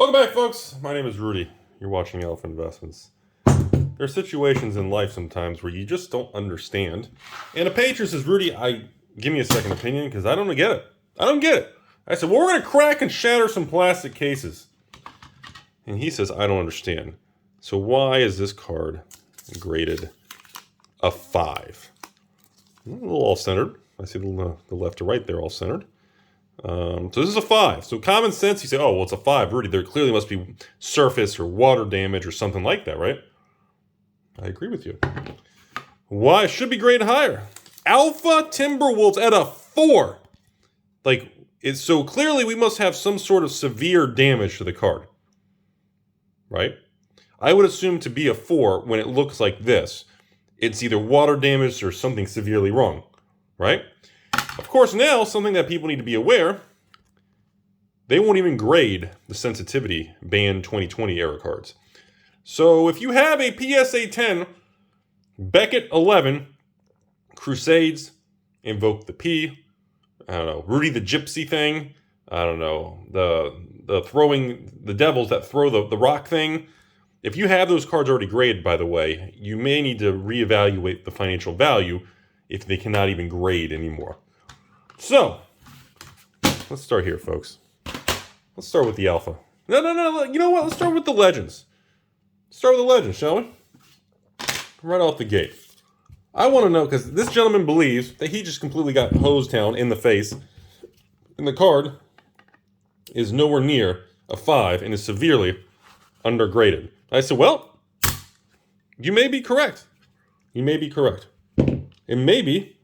Welcome back, folks. My name is Rudy. You're watching Alpha Investments. There are situations in life sometimes where you just don't understand. And a patron says, Rudy, give me a second opinion because I don't get it. I don't get it. I said, well, we're going to crack and shatter some plastic cases. And he says, I don't understand. So why is this card graded a 5? A little all centered. I see the left to right there all centered. So this is a 5. So common sense, you say, oh, well, it's a 5. Rudy, there clearly must be surface or water damage or something like that, right? I agree with you. Why? It should be graded higher. Alpha Timberwolves at a 4. So clearly we must have some sort of severe damage to the card. Right? I would assume to be a 4 when it looks like this. It's either water damage or something severely wrong. Right? Of course, now, something that people need to be aware, they won't even grade the sensitivity banned 2020 era cards. So if you have a PSA 10, Beckett 11, Crusades, Invoke the P, I don't know, Rudy the Gypsy thing, I don't know, the throwing, the devils that throw the rock thing. If you have those cards already graded, by the way, you may need to reevaluate the financial value if they cannot even grade anymore. So, let's start here, folks. Let's start with the Alpha. No. You know what? Let's start with the Legends. Start with the Legends, shall we? Right off the gate. I want to know, because this gentleman believes that he just completely got hosed down in the face, and the card is nowhere near a 5 and is severely undergraded. I said, well, you may be correct. You may be correct. It may be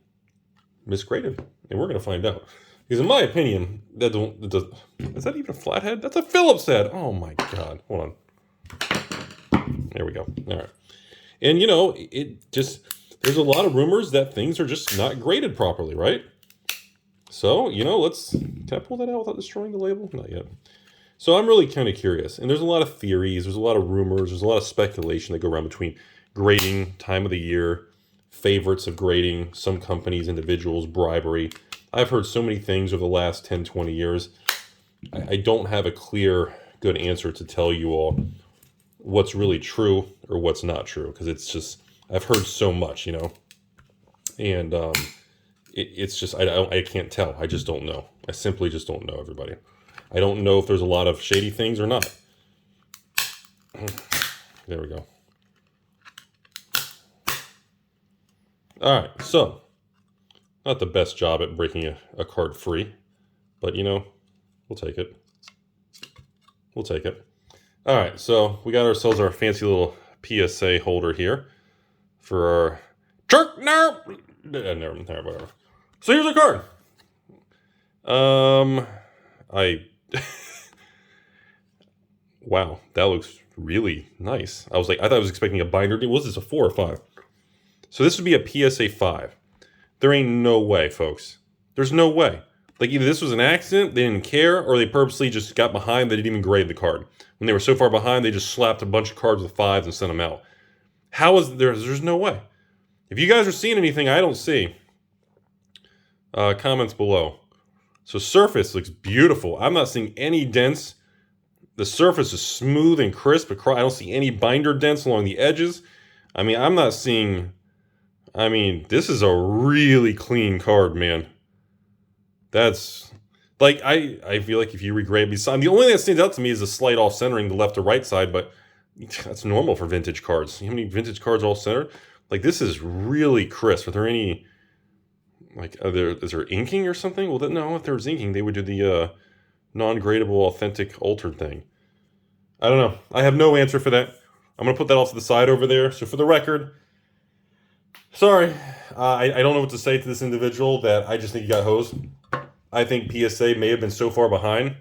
misgraded. And we're going to find out. Because in my opinion, is that even a flathead? That's a Phillips head. Oh my God. Hold on. There we go. All right. And you know, there's a lot of rumors that things are just not graded properly, right? So, you know, can I pull that out without destroying the label? Not yet. So I'm really kind of curious. And there's a lot of theories. There's a lot of rumors. There's a lot of speculation that go around between grading, time of the year, favorites of grading, some companies, individuals, bribery. I've heard so many things over the last 10, 20 years. I don't have a clear, good answer to tell you all what's really true or what's not true. Because it's just, I've heard so much, you know. And it's just, I can't tell. I just don't know. I simply just don't know, everybody. I don't know if there's a lot of shady things or not. There we go. Alright, so, not the best job at breaking a card free, but you know, we'll take it. We'll take it. Alright, so we got ourselves our fancy little PSA holder here for our whatever. So here's our card. Wow, that looks really nice. I thought I was expecting a binder. Was this a 4 or 5? So this would be a PSA 5. There ain't no way, folks. There's no way. Like, either this was an accident, they didn't care, or they purposely just got behind, they didn't even grade the card. When they were so far behind, they just slapped a bunch of cards with 5s and sent them out. There's no way. If you guys are seeing anything I don't see, comments below. So surface looks beautiful. I'm not seeing any dents. The surface is smooth and crisp. I don't see any binder dents along the edges. I mean, I'm not seeing... this is a really clean card, man. That's, like, I feel like if you regrade the only thing that stands out to me is the slight off-centering the left to right side, but that's normal for vintage cards. How many vintage cards all centered? Like, this is really crisp. Are there any, is there inking or something? Well, no, if there was inking, they would do the non-gradable, authentic, altered thing. I don't know. I have no answer for that. I'm going to put that off to the side over there. So for the record... Sorry, I don't know what to say to this individual that I just think he got hosed. I think PSA may have been so far behind.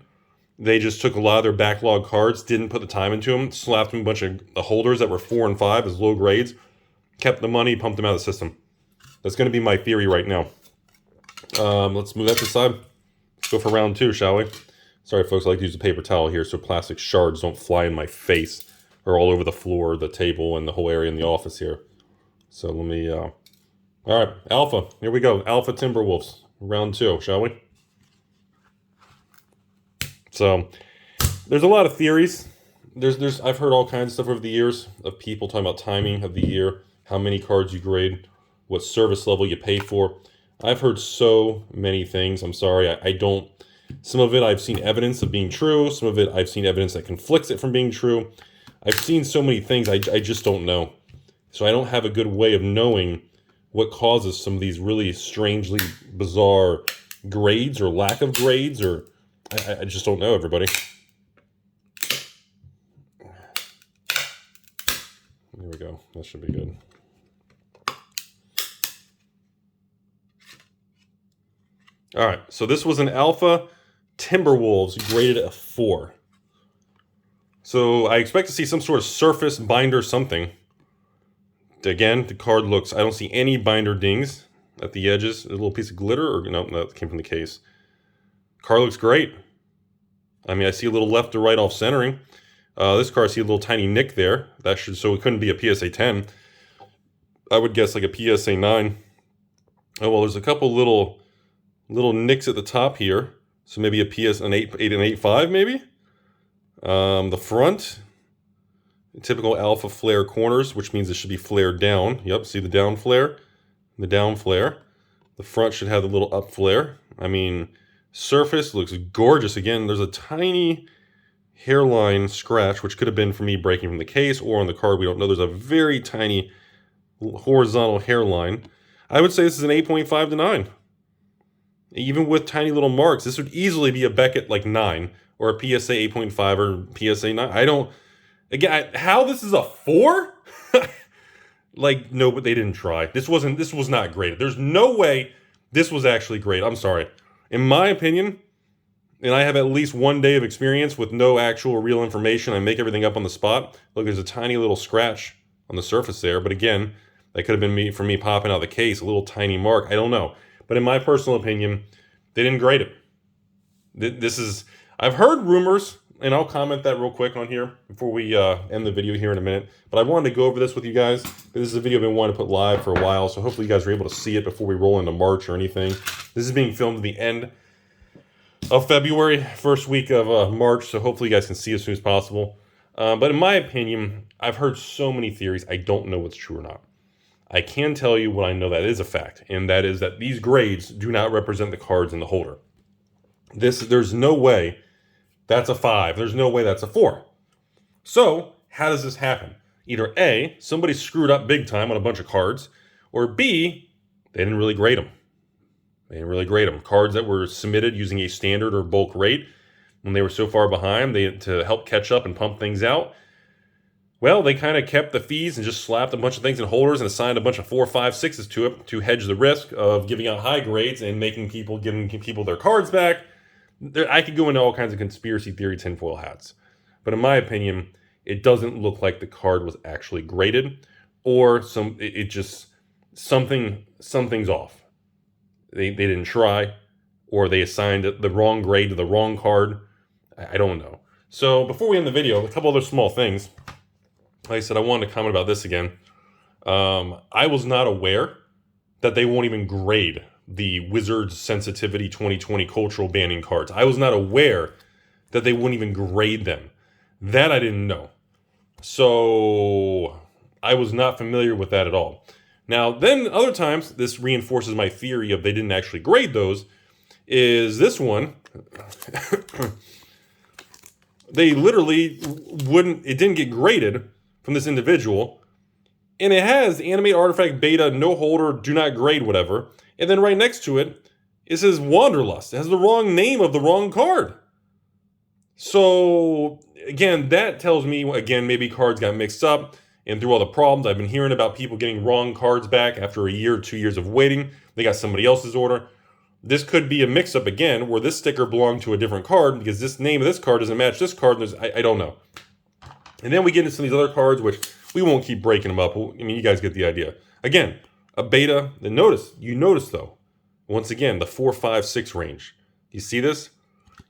They just took a lot of their backlog cards, didn't put the time into them, slapped them a bunch of holders that were 4 and 5 as low grades, kept the money, pumped them out of the system. That's going to be my theory right now. Let's move that to the side. Let's go for round 2, shall we? Sorry, folks, I like to use a paper towel here so plastic shards don't fly in my face or all over the floor, the table, and the whole area in the office here. So let me, all right, Alpha, here we go. Alpha Timberwolves, round 2, shall we? So There's a lot of theories. I've heard all kinds of stuff over the years of people talking about timing of the year, how many cards you grade, what service level you pay for. I've heard so many things. I'm sorry, I don't. Some of it I've seen evidence of being true. Some of it I've seen evidence that conflicts it from being true. I've seen so many things, I just don't know. So I don't have a good way of knowing what causes some of these really strangely bizarre grades or lack of grades, or I just don't know, everybody. There we go. That should be good. All right, so this was an Alpha Timberwolves graded a 4. So I expect to see some sort of surface binder something. Again, the card looks, I don't see any binder dings at the edges. A little piece of glitter, or no, that came from the case. Card looks great. I mean, I see a little left to right off centering. This card, I see a little tiny nick there. That should, so it couldn't be a PSA 10. I would guess like a PSA 9. Oh, well, there's a couple little nicks at the top here. So maybe an 8 and 8.5 maybe. The front, typical alpha flare corners, which means it should be flared down. Yep, see the down flare? The down flare. The front should have the little up flare. I mean, surface looks gorgeous. Again, there's a tiny hairline scratch, which could have been from me breaking from the case or on the card. We don't know. There's a very tiny horizontal hairline. I would say this is an 8.5 to 9. Even with tiny little marks, this would easily be a Beckett like 9 or a PSA 8.5 or PSA 9. I don't, again, how this is a 4? Like, no, but they didn't try. This was not graded. There's no way this was actually graded. I'm sorry. In my opinion, and I have at least 1 day of experience with no actual real information. I make everything up on the spot. Look, there's a tiny little scratch on the surface there. But again, that could have been me popping out of the case, a little tiny mark. I don't know. But in my personal opinion, they didn't grade it. This is, I've heard rumors, and I'll comment that real quick on here before we end the video here in a minute. But I wanted to go over this with you guys. This is a video I've been wanting to put live for a while, so hopefully you guys are able to see it before we roll into March or anything. This is being filmed at the end of February, first week of March, so hopefully you guys can see as soon as possible. But in my opinion, I've heard so many theories, I don't know what's true or not. I can tell you what I know that is a fact, and that is that these grades do not represent the cards in the holder. There's no way that's a 5. There's no way that's a 4. So, how does this happen? Either A, somebody screwed up big time on a bunch of cards, or B, they didn't really grade them. They didn't really grade them. Cards that were submitted using a standard or bulk rate, when they were so far behind, to help catch up and pump things out, well, they kind of kept the fees and just slapped a bunch of things in holders and assigned a bunch of 4, 5, 6s to it to hedge the risk of giving out high grades and giving people their cards back. I could go into all kinds of conspiracy theory tinfoil hats. But in my opinion, it doesn't look like the card was actually graded, or something's off. They didn't try, or they assigned the wrong grade to the wrong card. I don't know. So before we end the video, a couple other small things. Like I said, I wanted to comment about this again. I was not aware that they won't even grade the Wizards Sensitivity 2020 cultural banning cards. I was not aware that they wouldn't even grade them. That I didn't know. So I was not familiar with that at all. Now, then other times, this reinforces my theory of they didn't actually grade those, is this one. They literally it didn't get graded from this individual, and it has Animate Artifact Beta, no holder, do not grade, whatever, and then right next to it, it says Wanderlust. It has the wrong name of the wrong card. So, again, that tells me, again, maybe cards got mixed up, and through all the problems, I've been hearing about people getting wrong cards back after a year or 2 years of waiting. They got somebody else's order. This could be a mix-up again, where this sticker belonged to a different card, because this name of this card doesn't match this card, and I don't know. And then we get into some of these other cards, which we won't keep breaking them up. I mean, you guys get the idea. Again, a beta. Then you notice though, once again, the 4, 5, 6 range. You see this?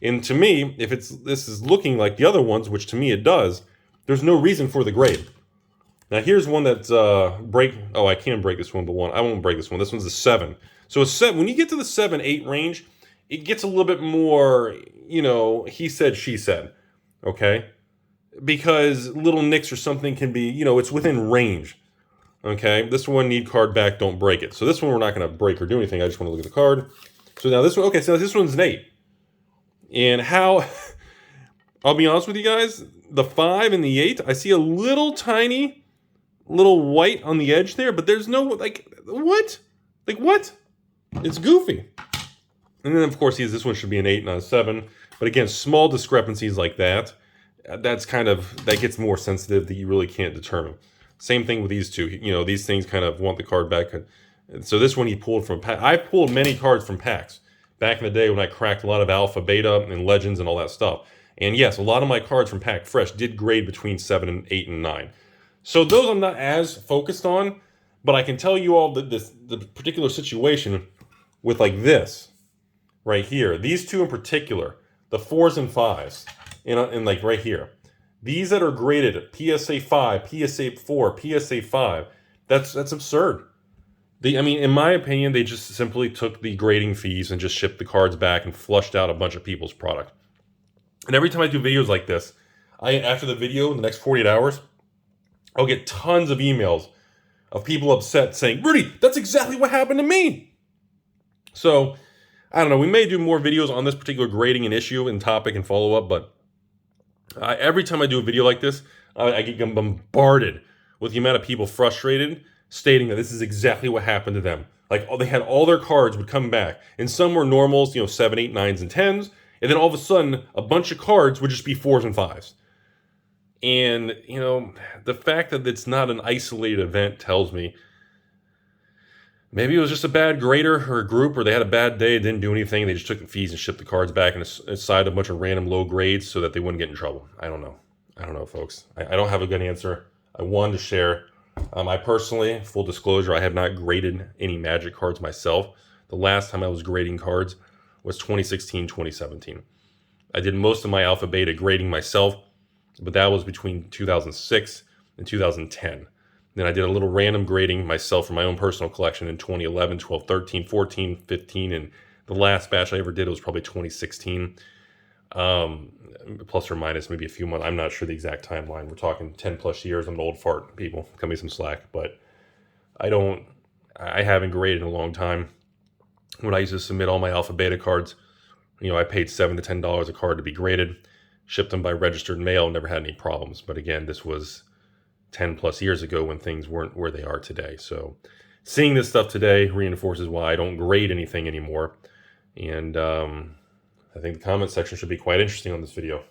And to me, if this is looking like the other ones, which to me it does, there's no reason for the grade. Now here's one that's I can break this one, but I won't break this one. This one's a 7. So a 7. When you get to the 7, 8 range, it gets a little bit more, he said, she said. okay? Because little nicks or something can be, you know, it's within range, okay? This one, need card back, don't break it. So this one we're not going to break or do anything. I just want to look at the card. So now this one, okay, so this one's an 8. And how, I'll be honest with you guys, the 5 and the 8, I see a little tiny, little white on the edge there, but there's no, like, what? Like, what? It's goofy. And then, of course, this one should be an 8, not a 7. But again, small discrepancies like that, that's kind of, that gets more sensitive that you really can't determine. Same thing with these two. You know, these things kind of want the card back. So this one he pulled from pack. I pulled many cards from packs back in the day when I cracked a lot of Alpha, Beta, and Legends and all that stuff. And yes, a lot of my cards from Pack Fresh did grade between 7 and 8 and 9. So those I'm not as focused on, but I can tell you all that the particular situation with like this right here. These two in particular, the 4s and 5s, and like right here. These that are graded PSA 5, PSA 4, PSA 5, that's absurd. I mean, in my opinion, they just simply took the grading fees and just shipped the cards back and flushed out a bunch of people's product. And every time I do videos like this, after the video, in the next 48 hours, I'll get tons of emails of people upset saying, Rudy, that's exactly what happened to me. So, I don't know, we may do more videos on this particular grading and issue and topic and follow-up, but every time I do a video like this, I get bombarded with the amount of people frustrated, stating that this is exactly what happened to them. Like, they had all their cards would come back, and some were normals, you know, 7, 8, 9s, and 10s, and then all of a sudden, a bunch of cards would just be 4s and 5s. And, you know, the fact that it's not an isolated event tells me maybe it was just a bad grader or a group, or they had a bad day, didn't do anything, they just took the fees and shipped the cards back and assigned a bunch of random low grades so that they wouldn't get in trouble. I don't know. I don't know, folks. I don't have a good answer. I wanted to share. I personally, full disclosure, I have not graded any Magic cards myself. The last time I was grading cards was 2016, 2017. I did most of my Alpha Beta grading myself, but that was between 2006 and 2010. Then I did a little random grading myself for my own personal collection in 2011, 12, 13, 14, 15, and the last batch I ever did was probably 2016. Plus or minus maybe a few months. I'm not sure the exact timeline. We're talking 10 plus years. I'm an old fart, people. Cut me some slack. But I haven't graded in a long time. When I used to submit all my Alpha Beta cards, you know, I paid $7 to $10 a card to be graded, shipped them by registered mail, never had any problems. But again, this was 10 plus years ago when things weren't where they are today. So seeing this stuff today reinforces why I don't grade anything anymore. And I think the comment section should be quite interesting on this video.